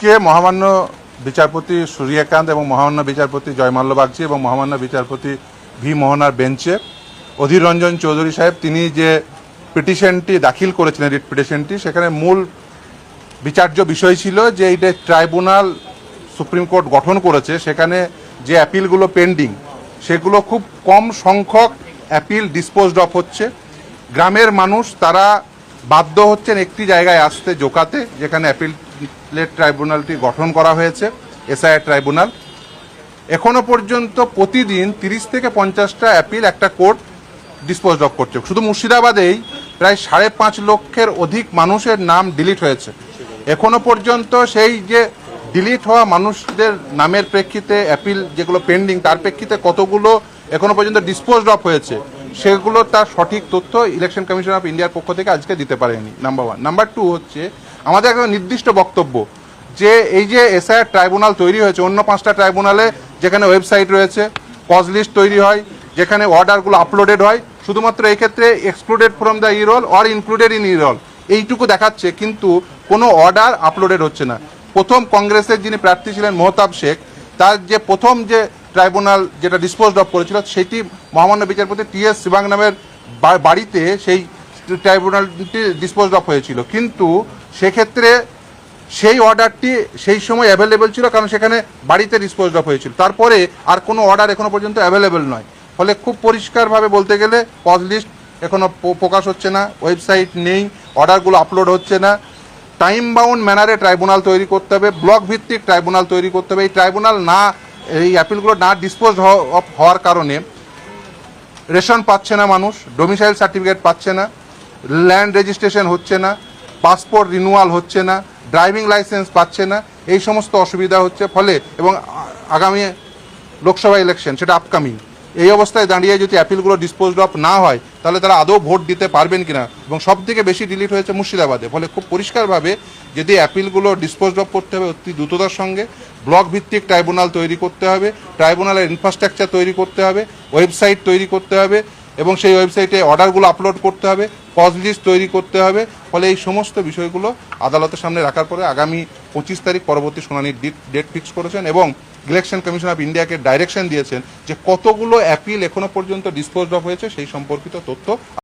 আজকে মহামান্য বিচারপতি সূর্যকান্ত এবং মহামান্য বিচারপতি জয়মাল্য বাগচি এবং মহামান্য বিচারপতি ভি মোহনার বেঞ্চে অধীর রঞ্জন চৌধুরী সাহেব তিনি যে পিটিশনটি দাখিল করেছিলেন, রিট পিটিশনটি, সেখানে মূল বিচার্য বিষয় ছিল যে এইটা ট্রাইব্যুনাল সুপ্রিম কোর্ট গঠন করেছে, সেখানে যে অ্যাপিলগুলো পেন্ডিং সেগুলো খুব কম সংখ্যক অ্যাপিল ডিসপোজড অফ হচ্ছে। গ্রামের মানুষ তারা বাধ্য হচ্ছেন একটি জায়গায় আসতে, জোকাতে, যেখানে অ্যাপিলেট ট্রাইব্যুনালটি গঠন করা হয়েছে, এসআইআর ট্রাইব্যুনাল। এখনো পর্যন্ত প্রতিদিন 30 থেকে 50টা অ্যাপিল একটা কোর্ট ডিসপোজ অফ করছে। শুধু মুর্শিদাবাদেই প্রায় 5.5 লক্ষের অধিক মানুষের নাম ডিলিট হয়েছে। এখনো পর্যন্ত সেই যে ডিলিট হওয়া মানুষদের নামের প্রেক্ষিতে অ্যাপিল যেগুলো পেন্ডিং, তার প্রেক্ষিতে কতগুলো এখনো পর্যন্ত ডিসপোজ অফ হয়েছে সেগুলো তার সঠিক তথ্য ইলেকশন কমিশন অফ ইন্ডিয়ার পক্ষ থেকে আজকে দিতে পারেনি, নাম্বার 1। নাম্বার 2 হচ্ছে আমাদের একটা নির্দিষ্ট বক্তব্য যে এই যে এসআইআর ট্রাইব্যুনাল তৈরি হয়েছে, অন্য 5টা ট্রাইব্যুনালে যেখানে ওয়েবসাইট রয়েছে, কজ লিস্ট তৈরি হয়, যেখানে অর্ডারগুলো আপলোডেড হয়, শুধুমাত্র এই ক্ষেত্রে excluded from the ইরোল or included in ইরোল এইটুকু দেখাচ্ছে, কিন্তু কোনো অর্ডার আপলোডেড হচ্ছে না। প্রথম কংগ্রেসের যিনি প্রার্থী ছিলেন মহতাব শেখ, তার যে প্রথম যে ট্রাইব্যুনাল যেটা ডিসপোজড অফ করেছিল সেটি মহামান্য বিচারপতি টি.এস. সিবাং নামের বাড়িতে সেই ট্রাইব্যুনালটি ডিসপোজড অফ হয়েছিল, কিন্তু সেক্ষেত্রে সেই অর্ডারটি সেই সময় অ্যাভেলেবেল ছিল, কারণ সেখানে বাড়িতে ডিসপোজড অফ হয়েছিল। তারপরে আর কোনো অর্ডার এখনো পর্যন্ত অ্যাভেলেবেল নয়। ফলে খুব পরিষ্কারভাবে বলতে গেলে কজ লিস্ট এখনো প্রকাশ হচ্ছে না, ওয়েবসাইট নেই, অর্ডারগুলো আপলোড হচ্ছে না। টাইম বাউন্ড ম্যানারে ট্রাইব্যুনাল তৈরি করতে হবে, ব্লক ভিত্তিক ট্রাইব্যুনাল তৈরি করতে হবে। এই ট্রাইব্যুনাল না, এই অ্যাপিলগুলো না ডিসপোজ হওয়ার কারণে রেশন পাচ্ছে না মানুষ, ডোমিসাইল সার্টিফিকেট পাচ্ছে না, ল্যান্ড রেজিস্ট্রেশন হচ্ছে না, পাসপোর্ট রিনিউয়াল হচ্ছে না, ড্রাইভিং লাইসেন্স পাচ্ছে না, এই সমস্ত অসুবিধা হচ্ছে। ফলে এবং আগামী লোকসভা ইলেকশন সেটা আপকামিং, এই অবস্থায় দাঁড়িয়ে যদি অ্যাপিলগুলো ডিসপোজড অফ না হয় তাহলে তারা আদৌ ভোট দিতে পারবেন কিনা, এবং সবথেকে বেশি ডিলিট হয়েছে মুর্শিদাবাদে। ফলে খুব পরিষ্কারভাবে যদি অ্যাপিলগুলো ডিসপোজড অফ করতে হবে অতি দ্রুততার সঙ্গে, ব্লক ভিত্তিক ট্রাইব্যুনাল তৈরি করতে হবে, ট্রাইব্যুনালের ইনফ্রাস্ট্রাকচার তৈরি করতে হবে, ওয়েবসাইট তৈরি করতে হবে, এবং সেই ওয়েবসাইটে অর্ডারগুলো আপলোড করতে হবে, কজ লিস্ট তৈরি করতে হবে। ফলে এই সমস্ত বিষয়গুলো আদালতের সামনে রাখার পরে আগামী 25 তারিখ পরবর্তী শুনানির ডেট ফিক্স করেছেন, এবং ইলেকশন কমিশন অফ ইন্ডিয়াকে ডাইরেকশন দিয়েছেন যে কতগুলো অ্যাপিল এখনো পর্যন্ত ডিসপোজড অফ হয়েছে সেই সম্পর্কিত তথ্য